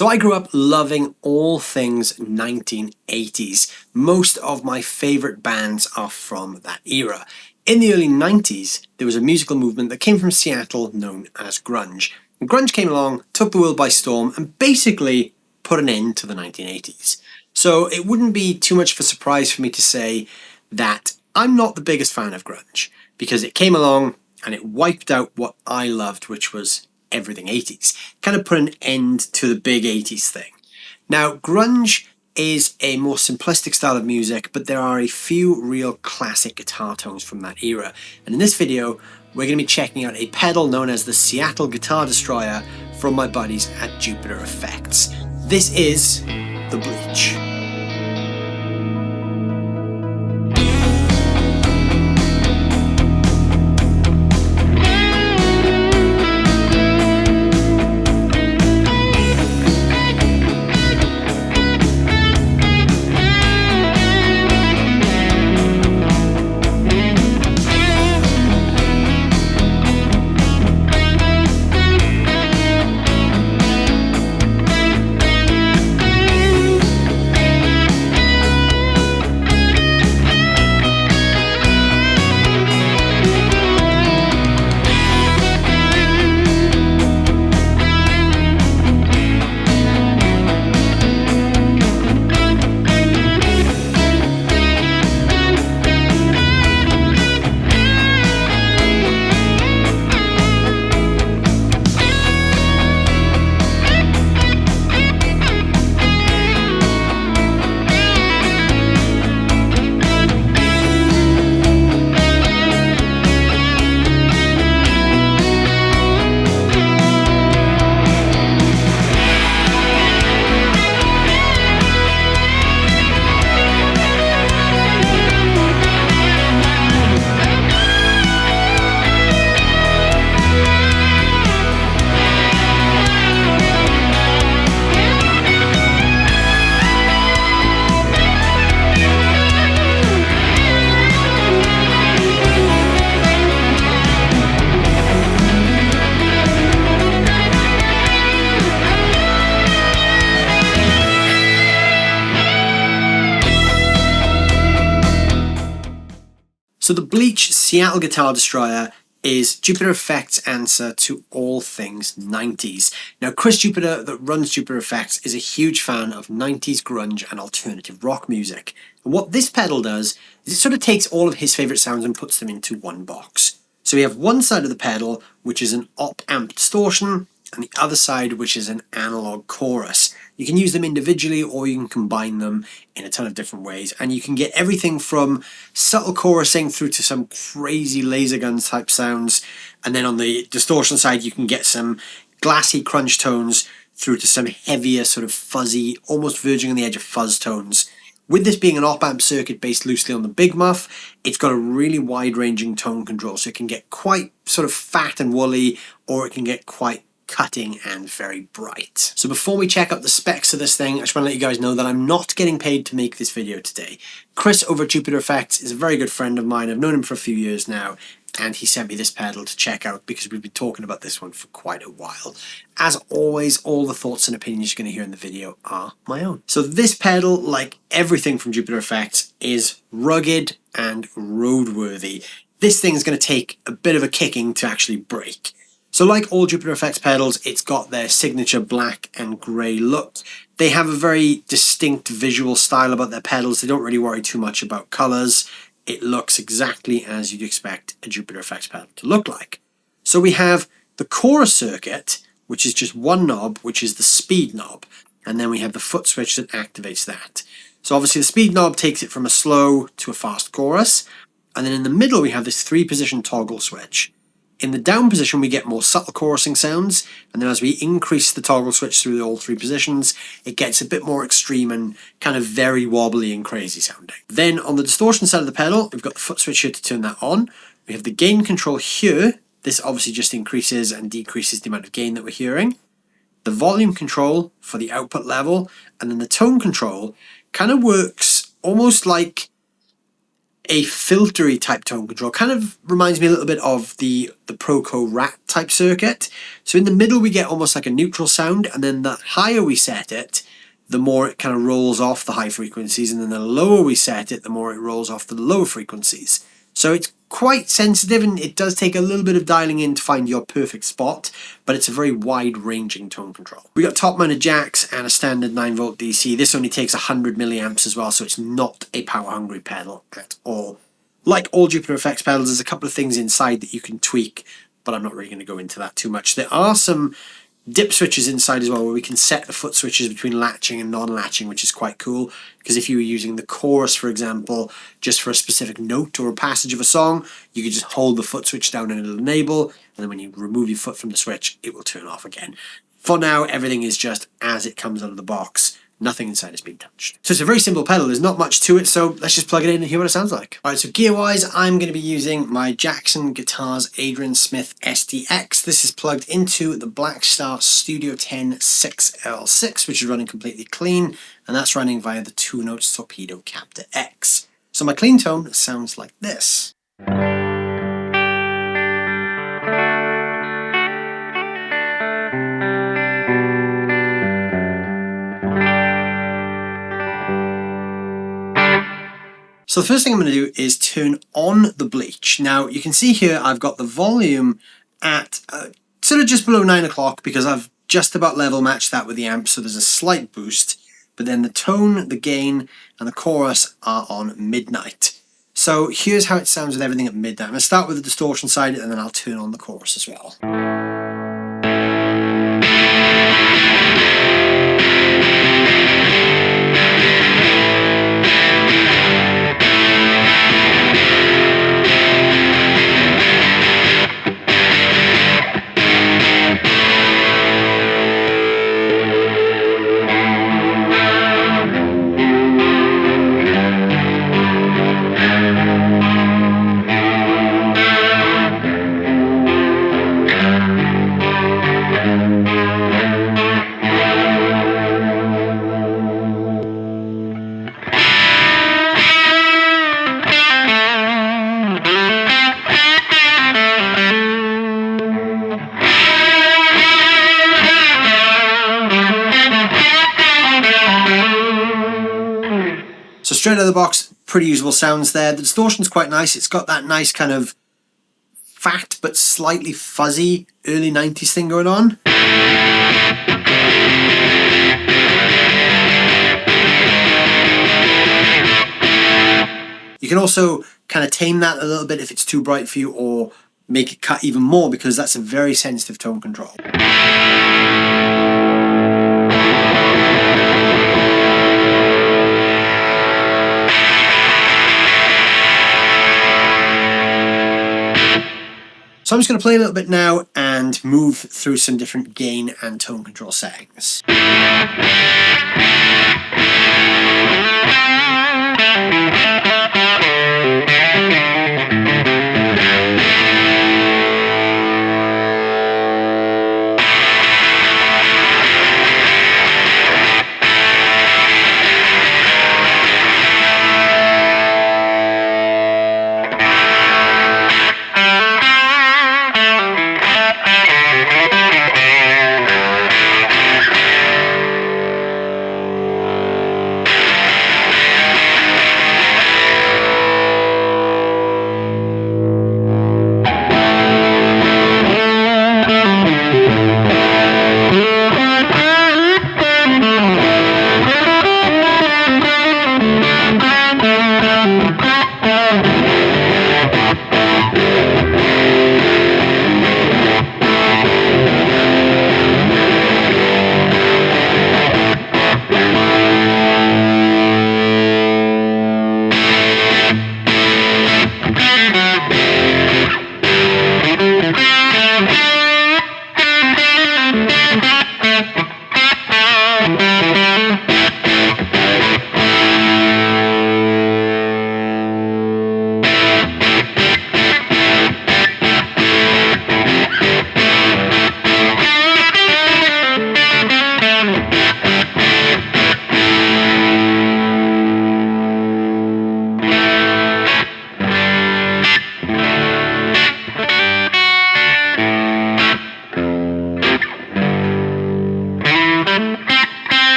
So I grew up loving all things 1980s. Most of my favourite bands are from that era. In the early 90s, there was a musical movement that came from Seattle known as grunge. And grunge came along, took the world by storm, and basically put an end to the 1980s. So it wouldn't be too much of a surprise for me to say that I'm not the biggest fan of grunge, because it came along and it wiped out what I loved, which was everything 80s. Kind of put an end to the big 80s thing. Now, grunge is a more simplistic style of music, but there are a few real classic guitar tones from that era. And in this video, we're going to be checking out a pedal known as the Seattle Guitar Destroyer from my buddies at Jupiter Effects. This is the Bleach. So the Bleach Seattle Guitar Destroyer is Jupiter Effects' answer to all things 90s. Now, Chris Jupiter, that runs Jupiter Effects, is a huge fan of 90s grunge and alternative rock music. And what this pedal does is it sort of takes all of his favourite sounds and puts them into one box. So we have one side of the pedal, which is an op-amp distortion, and the other side, which is an analog chorus. You can use them individually or you can combine them in a ton of different ways, and you can get everything from subtle chorusing through to some crazy laser guns type sounds, and then on the distortion side you can get some glassy crunch tones through to some heavier sort of fuzzy, almost verging on the edge of fuzz tones. With this being an op-amp circuit based loosely on the Big Muff, it's got a really wide-ranging tone control, so it can get quite sort of fat and woolly, or it can get quite cutting and very bright. So before we check out the specs of this thing, I just want to let you guys know that I'm not getting paid to make this video today. Chris over at Jupiter Effects is a very good friend of mine. I've known him for a few years now, and he sent me this pedal to check out because we've been talking about this one for quite a while. As always, all the thoughts and opinions you're going to hear in the video are my own. So this pedal, like everything from Jupiter Effects, is rugged and roadworthy. This thing is going to take a bit of a kicking to actually break. So like all Jupiter Effects pedals, it's got their signature black and grey look. They have a very distinct visual style about their pedals. They don't really worry too much about colours. It looks exactly as you'd expect a Jupiter Effects pedal to look like. So we have the chorus circuit, which is just one knob, which is the speed knob. And then we have the foot switch that activates that. So obviously the speed knob takes it from a slow to a fast chorus. And then in the middle we have this 3-position toggle switch. In the down position, we get more subtle chorusing sounds, and then as we increase the toggle switch through all 3 positions, it gets a bit more extreme and kind of very wobbly and crazy sounding. Then on the distortion side of the pedal, we've got the foot switch here to turn that on. We have the gain control here. This obviously just increases and decreases the amount of gain that we're hearing. The volume control for the output level, and then the tone control kind of works almost like a filtery type tone control. Kind of reminds me a little bit of the Proco Rat type circuit. So in the middle we get almost like a neutral sound, and then the higher we set it, the more it kind of rolls off the high frequencies, and then the lower we set it, the more it rolls off the lower frequencies. So it's quite sensitive, and it does take a little bit of dialing in to find your perfect spot, but it's a very wide-ranging tone control. We got top-mounted jacks and a standard 9-volt DC. This only takes 100 milliamps as well, so it's not a power-hungry pedal at all. Like all Jupiter Effects pedals, there's a couple of things inside that you can tweak, but I'm not really going to go into that too much. There are some dip switches inside as well, where we can set the foot switches between latching and non-latching, which is quite cool, because if you were using the chorus, for example, just for a specific note or a passage of a song, you could just hold the foot switch down and it'll enable, and then when you remove your foot from the switch, it will turn off again. For now, everything is just as it comes out of the box. Nothing inside has been touched. So it's a very simple pedal, there's not much to it, so let's just plug it in and hear what it sounds like. Alright, so gear-wise, I'm going to be using my Jackson Guitars Adrian Smith SDX. This is plugged into the Blackstar Studio 10 6L6, which is running completely clean, and that's running via the 2-Notes Torpedo Captor X. So my clean tone sounds like this. So the first thing I'm going to do is turn on the Bleach. Now you can see here I've got the volume at sort of just below 9 o'clock, because I've just about level matched that with the amp, so there's a slight boost, but then the tone, the gain and the chorus are on midnight. So here's how it sounds with everything at midnight. I'm going to start with the distortion side and then I'll turn on the chorus as well. So straight out of the box, pretty usable sounds there. The distortion's quite nice. It's got that nice kind of fat but slightly fuzzy early 90s thing going on. You can also kind of tame that a little bit if it's too bright for you, or make it cut even more, because that's a very sensitive tone control. So I'm just going to play a little bit now and move through some different gain and tone control settings.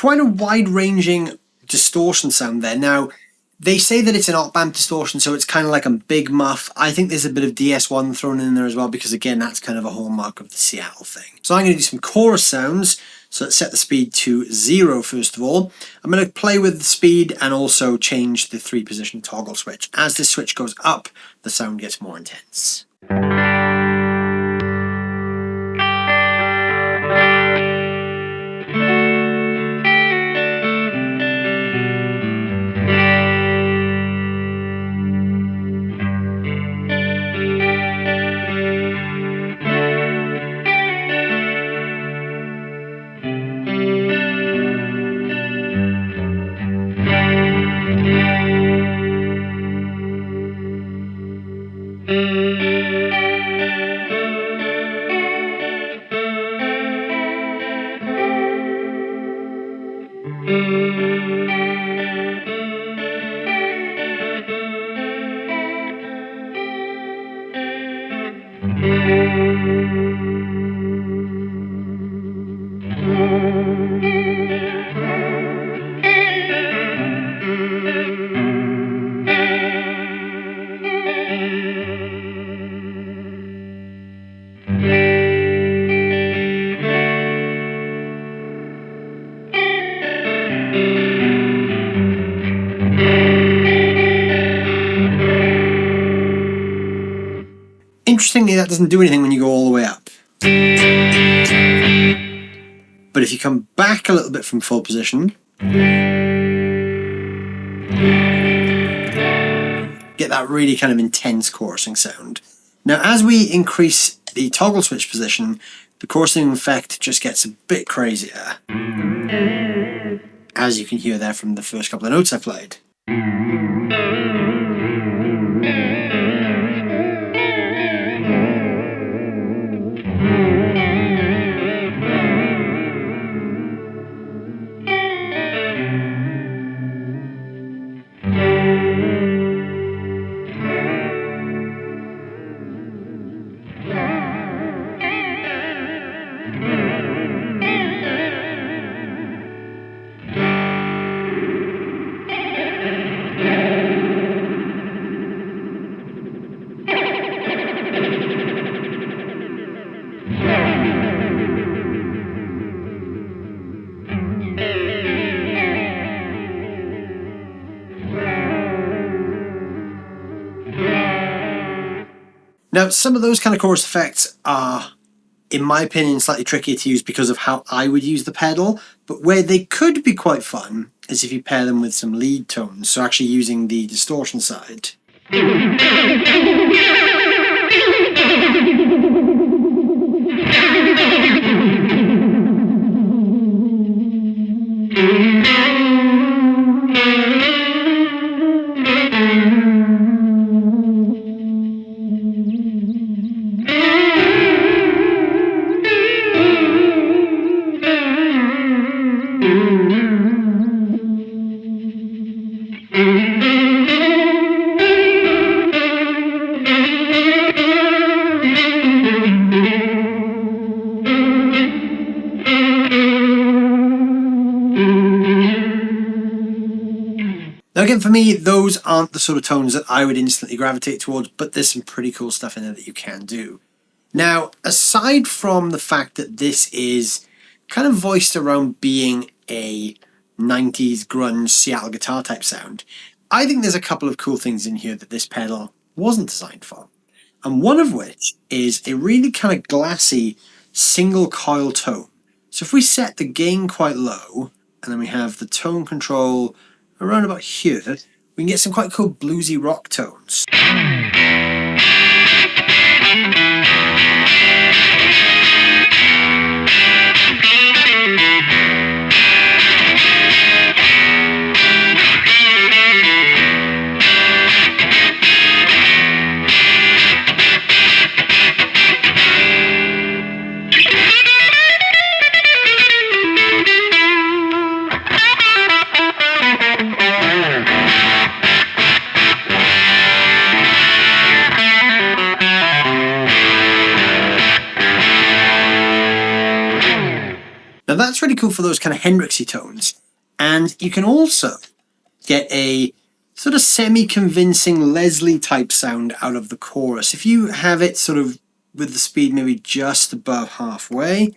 quite a wide-ranging distortion sound there. Now, they say that it's an op-amp distortion, so it's kind of like a Big Muff. I think there's a bit of DS1 thrown in there as well, because again, that's kind of a hallmark of the Seattle thing. So I'm going to do some chorus sounds. So let's set the speed to 0 first of all. I'm going to play with the speed and also change the 3-position toggle switch. As this switch goes up, the sound gets more intense. Interestingly, that doesn't do anything when you go all the way up. But if you come back a little bit from full position, get that really kind of intense chorusing sound. Now, as we increase the toggle switch position, the chorusing effect just gets a bit crazier. As you can hear there from the first couple of notes I played. Now, some of those kind of chorus effects are, in my opinion, slightly trickier to use because of how I would use the pedal, but where they could be quite fun is if you pair them with some lead tones, so actually using the distortion side. Now again, for me, those aren't the sort of tones that I would instantly gravitate towards, but there's some pretty cool stuff in there that you can do. Now, aside from the fact that this is kind of voiced around being a 90s grunge Seattle guitar type sound, I think there's a couple of cool things in here that this pedal wasn't designed for. And one of which is a really kind of glassy single coil tone. So if we set the gain quite low, and then we have the tone control around about here, we can get some quite cool bluesy rock tones. kind of Hendrixy tones. And you can also get a sort of semi-convincing Leslie type sound out of the chorus. If you have it sort of with the speed maybe just above halfway.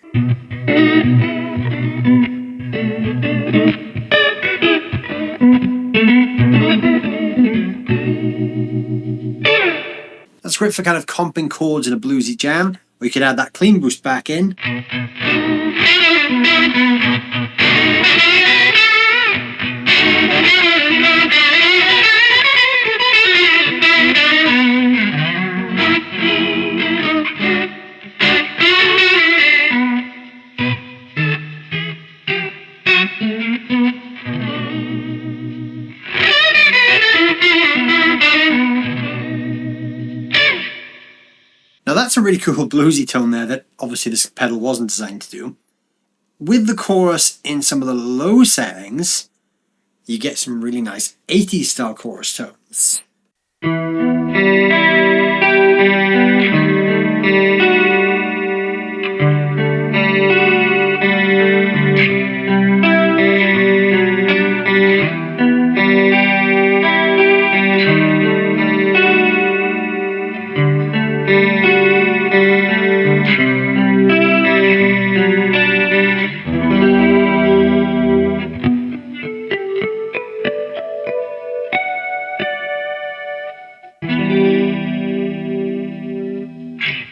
That's great for kind of comping chords in a bluesy jam, or you could add that clean boost back in. Now that's a really cool bluesy tone there that obviously this pedal wasn't designed to do. With the chorus in some of the low settings, you get some really nice 80s style chorus tones.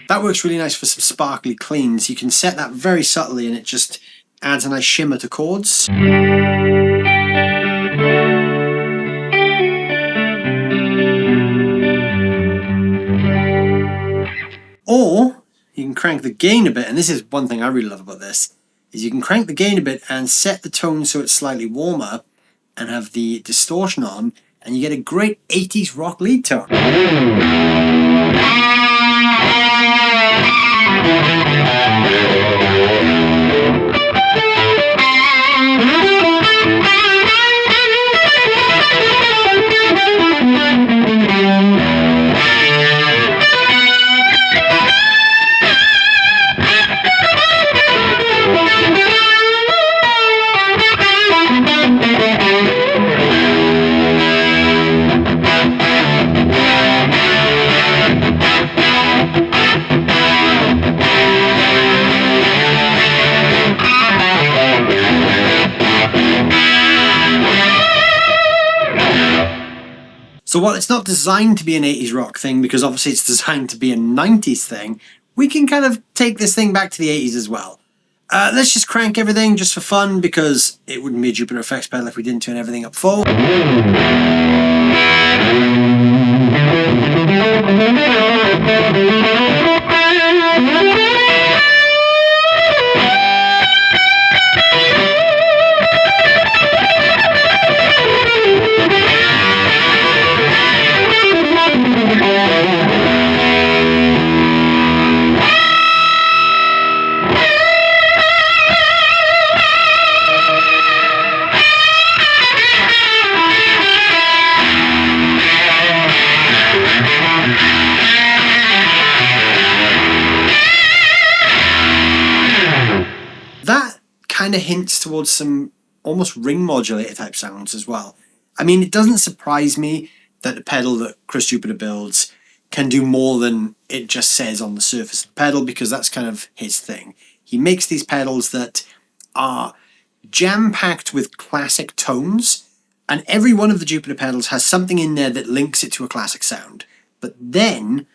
That works really nice for some sparkly cleans. You can set that very subtly and it just adds a nice shimmer to chords. Or you can crank the gain a bit, and this is one thing I really love about this, is you can crank the gain a bit and set the tone so it's slightly warmer and have the distortion on, and you get a great 80s rock lead tone. So while it's not designed to be an 80s rock thing, because obviously it's designed to be a 90s thing, we can kind of take this thing back to the 80s as well. Let's just crank everything just for fun, because it wouldn't be a Jupiter Effects pedal if we didn't turn everything up full. That kind of hints towards some almost ring modulator type sounds as well. I mean, it doesn't surprise me that the pedal that Chris Jupiter builds can do more than it just says on the surface of the pedal, because that's kind of his thing. He makes these pedals that are jam-packed with classic tones, and every one of the Jupiter pedals has something in there that links it to a classic sound. But then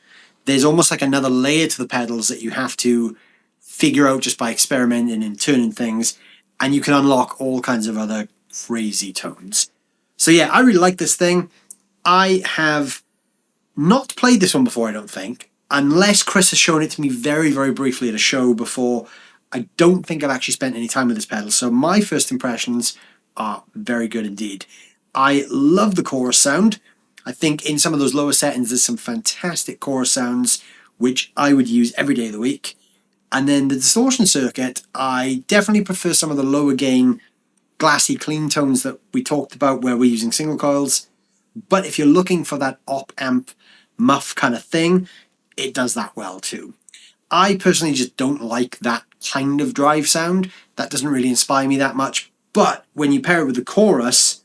there's almost like another layer to the pedals that you have to figure out just by experimenting and turning things, and you can unlock all kinds of other crazy tones. So yeah, I really like this thing. I have not played this one before, I don't think, unless Chris has shown it to me very, very briefly at a show before. I don't think I've actually spent any time with this pedal, so my first impressions are very good indeed. I love the chorus sound. I think in some of those lower settings there's some fantastic chorus sounds which I would use every day of the week. And then the distortion circuit, I definitely prefer some of the lower gain glassy clean tones that we talked about where we're using single coils. But if you're looking for that op-amp muff kind of thing, it does that well too. I personally just don't like that kind of drive sound. that doesn't really inspire me that much. But when you pair it with the chorus,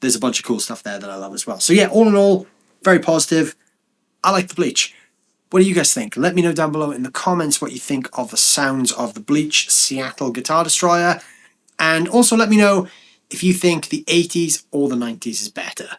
there's a bunch of cool stuff there that I love as well. So yeah, all in all, very positive. I like the Bleach. What do you guys think? Let me know down below in the comments what you think of the sounds of the Bleach Seattle Guitar Destroyer. And also let me know if you think the 80s or the 90s is better.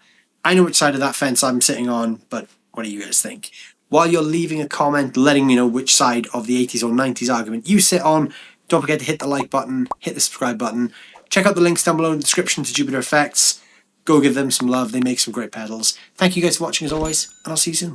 I know which side of that fence I'm sitting on, but what do you guys think? While you're leaving a comment letting me know which side of the 80s or 90s argument you sit on, don't forget to hit the like button, hit the subscribe button. Check out the links down below in the description to Jupiter Effects. Go give them some love. They make some great pedals. Thank you guys for watching as always, and I'll see you soon.